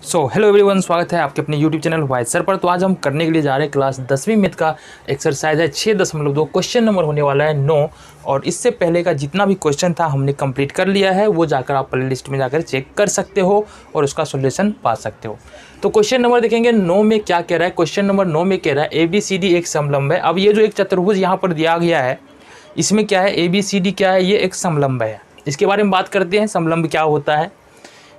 Hello everyone, स्वागत है आपके अपने यूट्यूब चैनल वाइज सर पर। तो आज हम करने के लिए जा रहे हैं क्लास 10वीं मैथ का एक्सरसाइज है 6.2। क्वेश्चन नंबर होने वाला है 9। और इससे पहले का जितना भी क्वेश्चन था हमने कंप्लीट कर लिया है, वो जाकर आप प्ले लिस्ट में जाकर चेक कर सकते हो और उसका सोल्यूशन पा सकते हो। तो क्वेश्चन नंबर देखेंगे 9 में क्या कह रहा है। क्वेश्चन नंबर 9 में कह रहा है ABCD एक समलंब है। अब ये जो एक चतुर्भुज यहाँ पर दिया गया है, इसमें क्या है, ABCD क्या है, ये एक समलंब है। इसके बारे में बात करते हैं, समलंब क्या होता है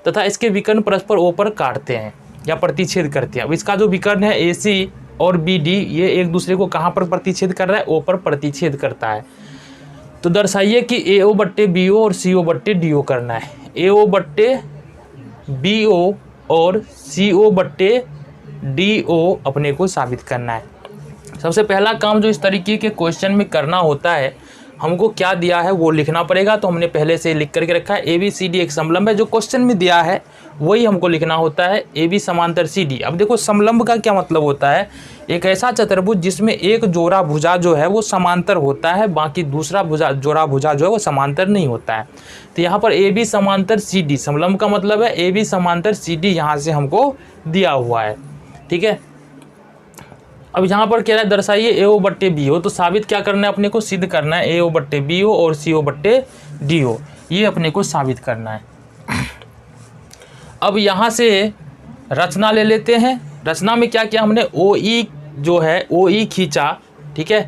तथा इसके विकर्ण परस्पर ओ पर काटते हैं या प्रतिच्छेद करते हैं। अब इसका जो विकर्ण है AC और BD, ये एक दूसरे को कहाँ पर प्रतिच्छेद कर रहा है, O पर प्रतिच्छेद करता है। तो दर्शाइए कि AO बट्टे BO और CO बट्टे DO करना है। AO बट्टे BO और CO बट्टे DO अपने को साबित करना है। सबसे पहला काम जो इस तरीके के क्वेश्चन में करना होता है, हमको क्या दिया है वो लिखना पड़ेगा। तो हमने पहले से लिख करके रखा है ABCD एक समलंब है। जो क्वेश्चन में दिया है वही हमको लिखना होता है, AB समांतर CD। अब देखो समलंब का क्या मतलब होता है, एक ऐसा चतुर्भुज जिसमें एक जोड़ा भुजा जो है वो समांतर होता है, बाकी दूसरा जोड़ा भुजा जो है वो समांतर नहीं होता है। तो यहाँ पर AB समांतर CD समलंब का मतलब है AB समांतर CD यहाँ से हमको दिया हुआ है। ठीक है, अब यहाँ पर कह रहा है दर्शाइए AO बट्टे BO। तो साबित क्या करना है, अपने को सिद्ध करना है AO बट्टे BO और CO बट्टे DO, ये अपने को साबित करना है। अब यहाँ से रचना ले लेते हैं। रचना में क्या किया हमने, OE जो है OE खींचा। ठीक है,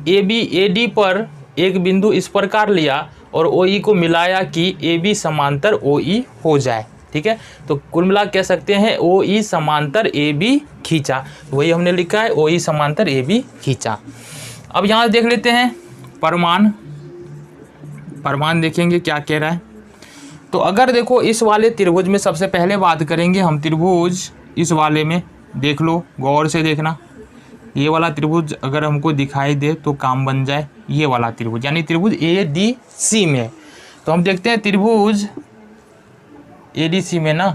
AD पर एक बिंदु इस प्रकार लिया और OE को मिलाया कि AB समांतर OE हो जाए। ठीक है, तो कुल मिला कह सकते हैं OE समांतर AB खींचा। वही हमने लिखा है OE समांतर AB खींचा। अब यहाँ देख लेते हैं परमान देखेंगे क्या कह रहा है। तो अगर देखो इस वाले त्रिभुज में सबसे पहले बात करेंगे हम, त्रिभुज इस वाले में देख लो, गौर से देखना। ये वाला त्रिभुज अगर हमको दिखाई दे तो काम बन जाए, ये वाला त्रिभुज यानी त्रिभुज ADC में। तो हम देखते हैं त्रिभुज ADC में ना,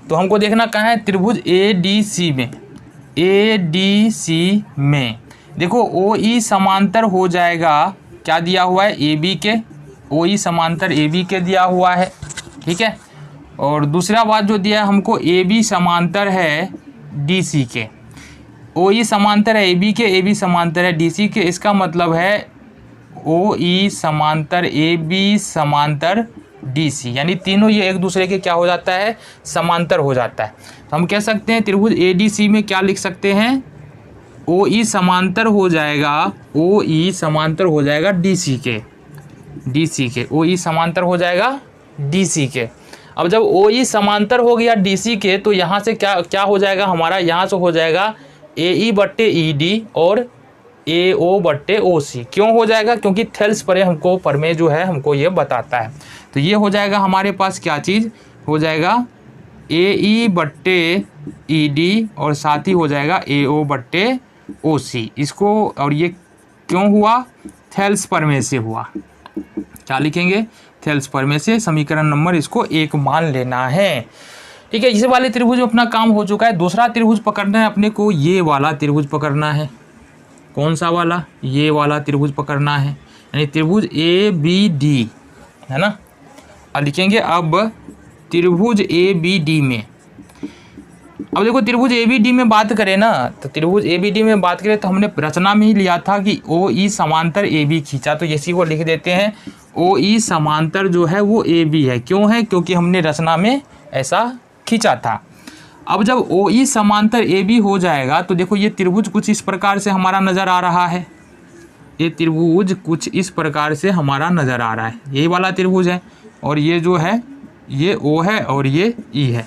तो हमको देखना कहाँ है, त्रिभुज ADC में। ADC में देखो OE समांतर हो जाएगा, क्या दिया हुआ है, AB के, OE समांतर AB के दिया हुआ है। ठीक है, और दूसरा बात जो दिया है हमको, AB समांतर है DC के। OE समांतर है AB के, AB समांतर है DC के। इसका मतलब है OE समांतर AB समांतर DC, यानी तीनों ये एक दूसरे के क्या हो जाता है, समांतर हो जाता है। तो हम कह सकते हैं त्रिभुज ADC में क्या लिख सकते हैं, OE समांतर हो जाएगा, OE समांतर हो जाएगा DC के, OE समांतर हो जाएगा DC के। अब जब OE समांतर हो गया DC के, तो यहाँ से क्या हो जाएगा हमारा, यहाँ से हो जाएगा AE बट्टे ED और AO बट्टे OC। क्यों हो जाएगा, क्योंकि थेल्स परे हमको प्रमेय जो है हमको ये बताता है। तो ये हो जाएगा हमारे पास क्या चीज़ हो जाएगा, AE बट्टे ED और साथ ही हो जाएगा AO बट्टे OC। इसको, और ये क्यों हुआ, थेल्स प्रमेय से हुआ। क्या लिखेंगे, थेल्स प्रमेय से। समीकरण नंबर इसको 1 मान लेना है। ठीक है, इस वाले त्रिभुज में अपना काम हो चुका है। दूसरा त्रिभुज पकड़ना है अपने को, ये वाला त्रिभुज पकड़ना है। कौन सा वाला, ये वाला त्रिभुज पकड़ना है, यानी त्रिभुज ABD है ना। अब लिखेंगे अब त्रिभुज ABD में। अब देखो त्रिभुज ABD में बात करें ना, तो त्रिभुज ABD में बात करें तो हमने रचना में ही लिया था कि OE समांतर AB खींचा। तो इसी को लिख देते हैं, OE समांतर जो है वो AB है। क्यों है, क्योंकि हमने रचना में ऐसा खींचा था। अब जब OE समांतर AB हो जाएगा तो देखो ये त्रिभुज कुछ इस प्रकार से हमारा नज़र आ रहा है। ये त्रिभुज कुछ इस प्रकार से हमारा नज़र आ रहा है, यही वाला त्रिभुज है। और ये जो है ये O है और ये E है,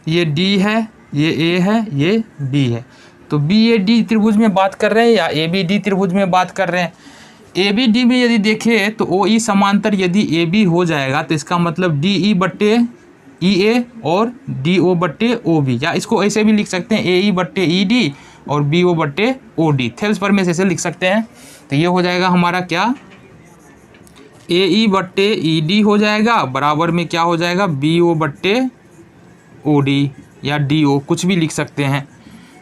ये D है, ये A है, ये B है। तो BAD त्रिभुज में बात कर रहे हैं या ABD त्रिभुज में बात कर रहे हैं। ABD में यदि देखें तो OE समांतर यदि AB हो जाएगा तो इसका मतलब DE बट्टे EA और DO बट्टे OB, या इसको ऐसे भी लिख सकते हैं AE बट्टे ED और BO बट्टे OD। थेल्स प्रमेय से ऐसे लिख सकते हैं। तो ये हो जाएगा हमारा क्या, AE बट्टे ED हो जाएगा, बराबर में क्या हो जाएगा, BO बट्टे OD या DO, कुछ भी लिख सकते हैं।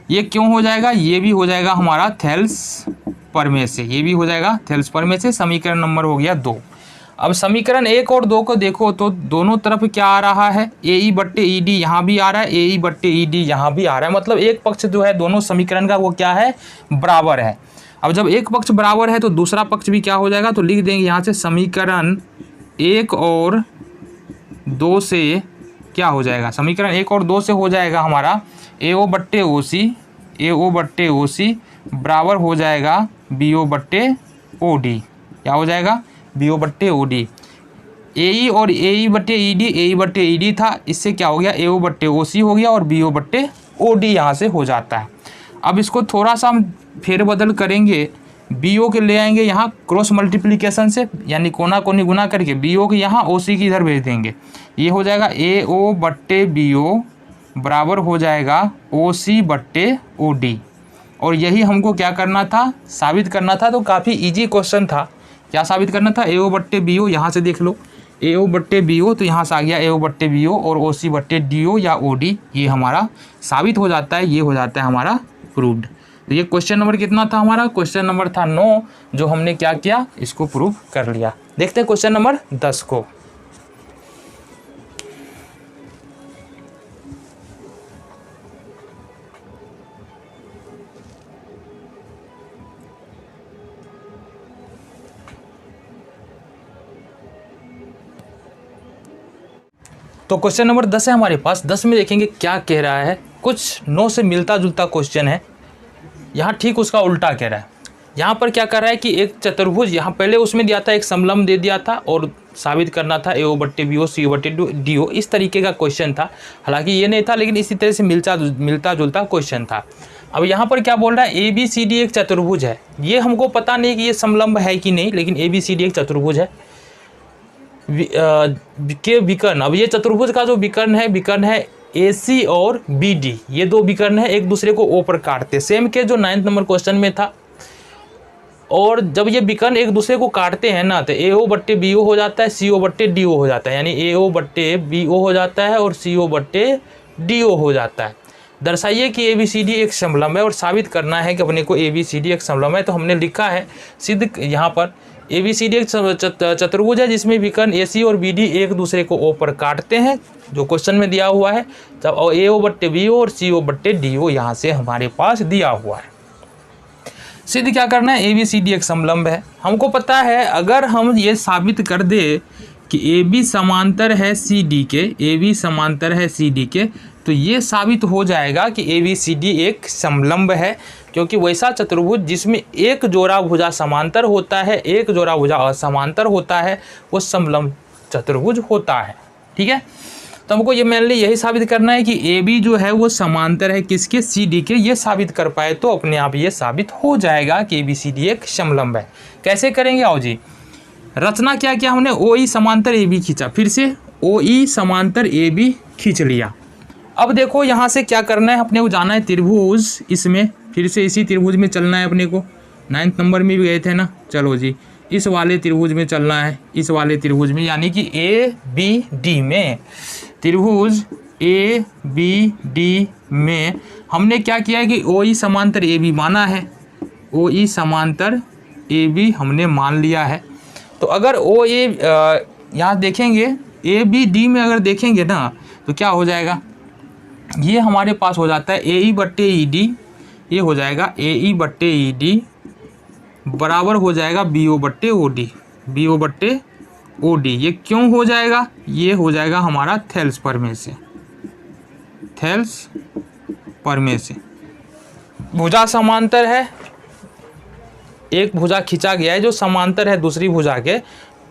ये क्यों हो जाएगा, ये भी हो जाएगा हमारा थेल्स परमे से, ये भी हो जाएगा थेल्स परमे से। समीकरण नंबर हो गया 2। अब समीकरण 1 और 2 को देखो तो दोनों तरफ क्या आ रहा है, ए बट्टे ई डी यहाँ भी आ रहा है, ए बट्टे ई डी यहाँ भी आ रहा है, मतलब एक पक्ष जो है दोनों समीकरण का वो क्या है, बराबर है। अब जब एक पक्ष बराबर है तो दूसरा पक्ष भी क्या हो जाएगा, तो लिख देंगे यहाँ से समीकरण 1 और 2 से क्या हो जाएगा, समीकरण 1 और 2 से हो जाएगा हमारा ए ओ बट्टे ओ सी, ए ओ बट्टे ओ सी बराबर हो जाएगा बी ओ बट्टे ओ डी। क्या हो जाएगा, बी ओ बट्टे ओ डी। ए ई और ए ई बट्टे ई डी, ए ई बट्टे ई डी था, इससे क्या हो गया, ए ओ बट्टे ओ सी हो गया और बी ओ बट्टे ओ डी यहाँ से हो जाता है। अब इसको थोड़ा सा हम फेरबदल करेंगे, बी ओ के ले आएंगे यहाँ क्रॉस मल्टीप्लिकेशन से, यानी कोना कोनी गुना करके बी ओ के यहाँ ओ सी की इधर भेज देंगे। ये हो जाएगा ए ओ बट्टे बी ओ बराबर हो जाएगा ओ सी बट्टे ओ डी। और यही हमको क्या करना था, साबित करना था। तो काफ़ी इजी क्वेश्चन था। क्या साबित करना था, ए ओ बट्टे बी ओ, यहाँ से देख लो ए ओ बट्टे बी ओ, तो यहाँ से आ गया ए ओ बट्टे बी ओ और ओ सी बट्टे डी ओ या ओ डी, ये हमारा साबित हो जाता है, ये हो जाता है हमारा प्रूव्ड। तो ये क्वेश्चन नंबर कितना था हमारा, क्वेश्चन नंबर था 9, जो हमने क्या किया, इसको प्रूव कर लिया। देखते हैं क्वेश्चन नंबर 10 को। तो क्वेश्चन नंबर 10 है हमारे पास। 10 में देखेंगे क्या कह रहा है, कुछ 9 से मिलता जुलता क्वेश्चन है, यहाँ ठीक उसका उल्टा कह रहा है। यहाँ पर क्या कर रहा है कि एक चतुर्भुज, यहाँ पहले उसमें दिया था एक समलंब दे दिया था और साबित करना था ए ओ बट्टे बी ओ सी ओ बट्टे डी ओ, इस तरीके का क्वेश्चन था। हालांकि ये नहीं था, लेकिन इसी तरह से मिलता जुलता क्वेश्चन था। अब यहाँ पर क्या बोल रहा है, ए बी सी डी एक चतुर्भुज है। ये हमको पता नहीं कि ये समलंब है कि नहीं, लेकिन ए बी सी डी एक चतुर्भुज है के विकर्ण। अब ये चतुर्भुज का जो विकर्ण है ए सी और बी डी, ये दो विकर्ण है, एक दूसरे को ओ पर काटते, सेम के जो 9th नंबर क्वेश्चन में था। और जब ये विकर्ण एक दूसरे को काटते हैं ना, तो ए ओ बट्टे बी ओ हो जाता है, सी ओ बट्टे डी ओ हो जाता है, यानी ए ओ बट्टे बी ओ हो जाता है और सी ओ बट्टे डी ओ हो जाता है। दर्शाइए कि ए बी सी डी एक समलंब है और साबित करना है कि अपने को ए बी सी डी एक समलंब है। तो हमने लिखा है सिद्ध, यहाँ पर ए बी सी डी एक चतुर्भुज है जिसमें विकर्ण ए सी और बी डी एक दूसरे को ओ पर काटते हैं, जो क्वेश्चन में दिया हुआ है। तब ए ओ बट्टे बी ओ और सी ओ बट्टे डी ओ यहाँ से हमारे पास दिया हुआ है। सिद्ध क्या करना है, ए बी सी डी एक समलंब है। हमको पता है अगर हम ये साबित कर दे कि ए बी समांतर है सी डी के, ए बी समांतर है सी डी के, तो ये साबित हो जाएगा कि ए बी सी डी एक समलंब है, क्योंकि वैसा चतुर्भुज जिसमें एक जोड़ा भुजा समांतर होता है, एक जोड़ा भुजा असमांतर होता है, वो समलंब चतुर्भुज होता है। ठीक है, तो हमको ये मेनली यही साबित करना है कि ए बी जो है वो समांतर है किसके, सी डी के। ये साबित कर पाए तो अपने आप ये साबित हो जाएगा कि ए बी सी डी एक समलंब है। कैसे करेंगे, आओ जी, रचना क्या किया हमने, ओ ई समांतर ए बी खींचा, फिर से ओ ई समांतर ए बी खींच लिया। अब देखो यहाँ से क्या करना है, अपने को जाना है त्रिभुज, इसमें फिर से इसी त्रिभुज में चलना है अपने को। 9th नंबर में भी गए थे ना, चलो जी इस वाले त्रिभुज में चलना है, इस वाले त्रिभुज में, यानी कि ए बी डी में, त्रिभुज ए बी डी में हमने क्या किया है कि ओ ई समांतर ए बी माना है, ओ ई समांतर ए बी हमने मान लिया है। तो अगर ओ ए यहाँ देखेंगे ए बी डी में अगर देखेंगे ना, तो क्या हो जाएगा, ये हमारे पास हो जाता है ए ई बट्टे ई डी, ये हो जाएगा ए ई बट्टे ई डी बराबर हो जाएगा बी ओ बट्टे ओ डी, बी ओ बट्टे ओ डी। ये क्यों हो जाएगा, ये हो जाएगा हमारा थेल्स परमे से, थेल्स परमे से। भुजा समांतर है, एक भुजा खींचा गया है जो समांतर है दूसरी भुजा के,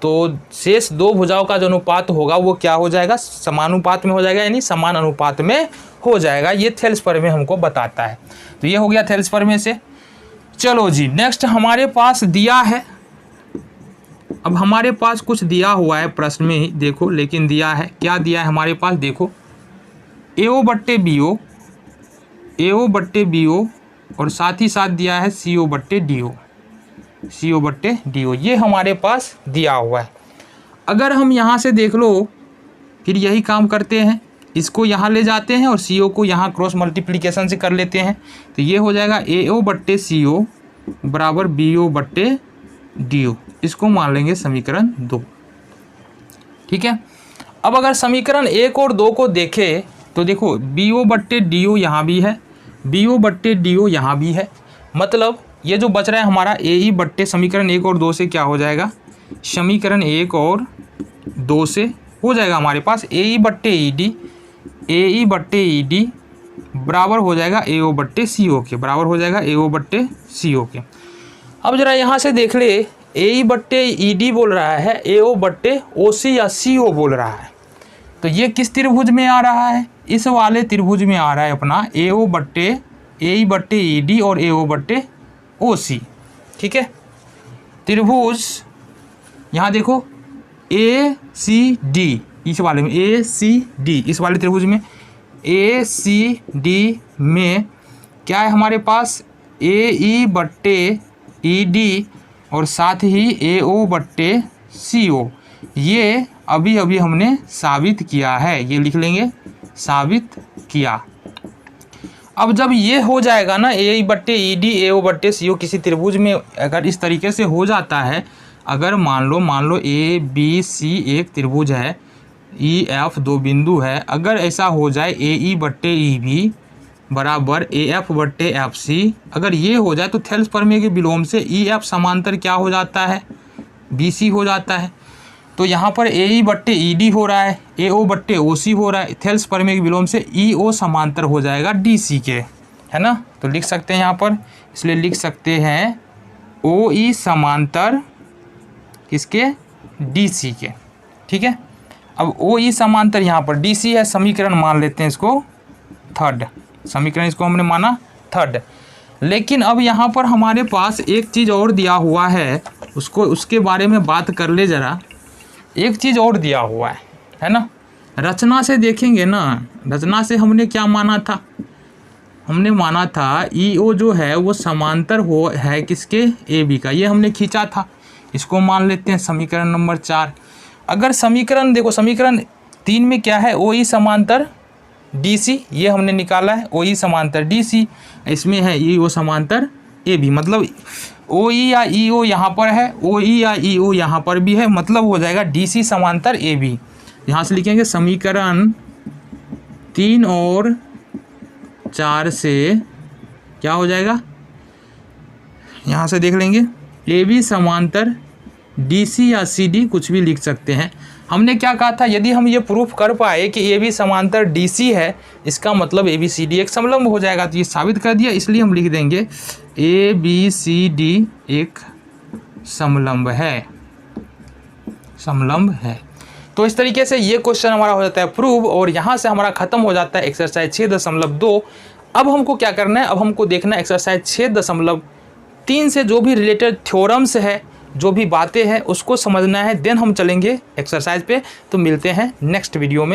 तो शेष दो भुजाओं का जो अनुपात होगा वो क्या हो जाएगा, समानुपात में हो जाएगा, यानी समान अनुपात में हो जाएगा। ये थेल्स परमे हमको बताता है। तो ये हो गया थेल्स परमे से। चलो जी, नेक्स्ट हमारे पास दिया है, अब हमारे पास कुछ दिया हुआ है प्रश्न में ही, देखो लेकिन दिया है, क्या दिया है हमारे पास, देखो ए ओ बट्टे बी ओ, ए ओ बट्टे बी ओ और साथ ही साथ दिया है सी ओ बट्टे डी ओ, सी ओ बट्टे डी ओ, ये हमारे पास दिया हुआ है। अगर हम यहाँ से देख लो, फिर यही काम करते हैं, इसको यहाँ ले जाते हैं और CO को यहाँ क्रॉस मल्टीप्लिकेशन से कर लेते हैं, तो ये हो जाएगा AO बट्टे CO बराबर BO बट्टे DO। इसको मान लेंगे समीकरण 2। ठीक है। अब अगर समीकरण 1 और 2 को देखें तो देखो BO बट्टे DO यहाँ भी है, BO बट्टे DO यहाँ भी है, मतलब ये जो बच रहा है हमारा AE बट्टे समीकरण 1 और 2 से क्या हो जाएगा, समीकरण 1 और 2 से हो जाएगा हमारे पास AE बट्टे ED, AE बट्टे ED बराबर हो जाएगा AO बट्टे CO के, बराबर हो जाएगा AO बट्टे CO के। अब जरा यहाँ से देख ले, AE बट्टे ED बोल रहा है, AO बट्टे OC या CO बोल रहा है, तो ये किस त्रिभुज में आ रहा है, इस वाले त्रिभुज में आ रहा है अपना AO बट्टे AE बट्टे ED और AO बट्टे OC। ठीक है, त्रिभुज यहाँ देखो ACD, इस वाले में ACD, इस वाले त्रिभुज में ACD में क्या है हमारे पास AE बट्टे ED और साथ ही AO बट्टे CO। ये अभी अभी हमने साबित किया है, ये लिख लेंगे साबित किया। अब जब ये हो जाएगा ना AE बट्टे ED AO बट्टे CO किसी त्रिभुज में अगर इस तरीके से हो जाता है, अगर मान लो ABC एक त्रिभुज है, EF 2 बिंदु है, अगर ऐसा हो जाए AE बट्टे EB बराबर AF बट्टे FC, अगर ये हो जाए तो थेल्स प्रमेय के विलोम से EF समांतर क्या हो जाता है, BC हो जाता है। तो यहाँ पर AE बट्टे ED हो रहा है, AO बट्टे OC हो रहा है, थेल्स प्रमेय के विलोम से EO समांतर हो जाएगा DC के, है ना। तो लिख सकते हैं यहाँ पर, इसलिए लिख सकते हैं OE समांतर किसके, DC के। ठीक है, अब OE समांतर यहाँ पर DC है, समीकरण मान लेते हैं इसको थर्ड, समीकरण इसको हमने माना थर्ड। लेकिन अब यहाँ पर हमारे पास एक चीज़ और दिया हुआ है, उसके बारे में बात कर ले ज़रा। एक चीज़ और दिया हुआ है ना, रचना से देखेंगे ना, रचना से हमने क्या माना था, हमने माना था EO जो है वो समांतर हो है किसके, AB का, ये हमने खींचा था, इसको मान लेते हैं समीकरण नंबर 4। अगर समीकरण देखो, समीकरण 3 में क्या है, OE समांतर DC, ये हमने निकाला है OE समांतर DC, इसमें है EO समांतर AB, मतलब OE या EO यहाँ पर है, OE या EO यहाँ पर भी है, मतलब हो जाएगा DC समांतर AB। यहाँ से लिखेंगे समीकरण 3 और 4 से क्या हो जाएगा, यहाँ से देख लेंगे AB समांतर DC या CD, कुछ भी लिख सकते हैं। हमने क्या कहा था, यदि हम ये प्रूफ कर पाए कि AB समांतर DC है, इसका मतलब ABCD एक समलंब हो जाएगा, तो ये साबित कर दिया, इसलिए हम लिख देंगे ABCD एक समलंब है, समलंब है। तो इस तरीके से ये क्वेश्चन हमारा हो जाता है प्रूव, और यहाँ से हमारा खत्म हो जाता है एक्सरसाइज 6.2। अब हमको क्या करना है, अब हमको देखना है एक्सरसाइज 6.3 से जो भी रिलेटेड थ्योरम्स है, जो भी बातें हैं उसको समझना है, देन हम चलेंगे एक्सरसाइज पे। तो मिलते हैं नेक्स्ट वीडियो में।